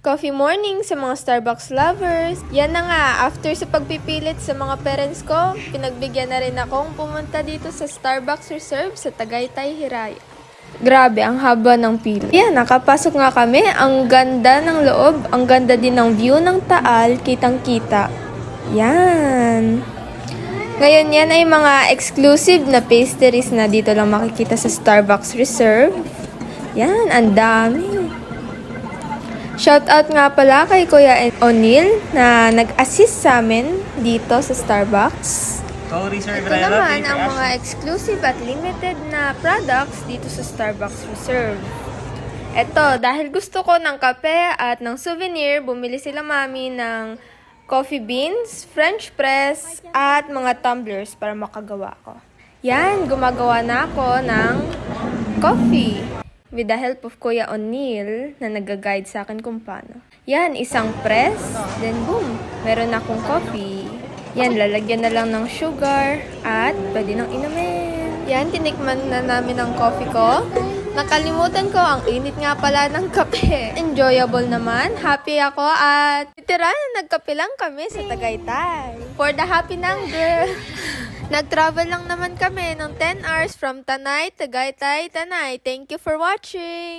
Coffee morning sa mga Starbucks lovers. Yan na nga, after sa pagpipilit sa mga parents ko, pinagbigyan na rin akong pumunta dito sa Starbucks Reserve sa Tagaytay, Hiraya. Grabe, ang haba ng pila. Yan, nakapasok nga kami. Ang ganda ng loob, ang ganda din ng view ng Taal, kitang-kita. Yan. Ngayon yan ay mga exclusive na pastries na dito lang makikita sa Starbucks Reserve. Yan, ang dami. Shoutout nga pala kay Kuya O'Neil na nag-assist sa amin dito sa Starbucks. Ito naman ang mga exclusive at limited na products dito sa Starbucks Reserve. Ito, dahil gusto ko ng kape at ng souvenir, bumili sila mami ng coffee beans, French press, at mga tumblers para makagawa ko. Yan, gumagawa na ako ng coffee. With the help of Kuya O'Neil na nag-guide sa akin kung paano. Yan, isang press, then boom, meron akong coffee. Yan, lalagyan na lang ng sugar at pwede nang inumin. Yan, tinikman na namin ang coffee ko. Nakalimutan ko, ang init nga pala ng kape. Enjoyable naman, happy ako at literal nagkape lang kami sa Tagaytay. For the happy ng girl. Nag-travel lang naman kami ng 10 hours from Tanay, Tagaytay, Tanay. Thank you for watching!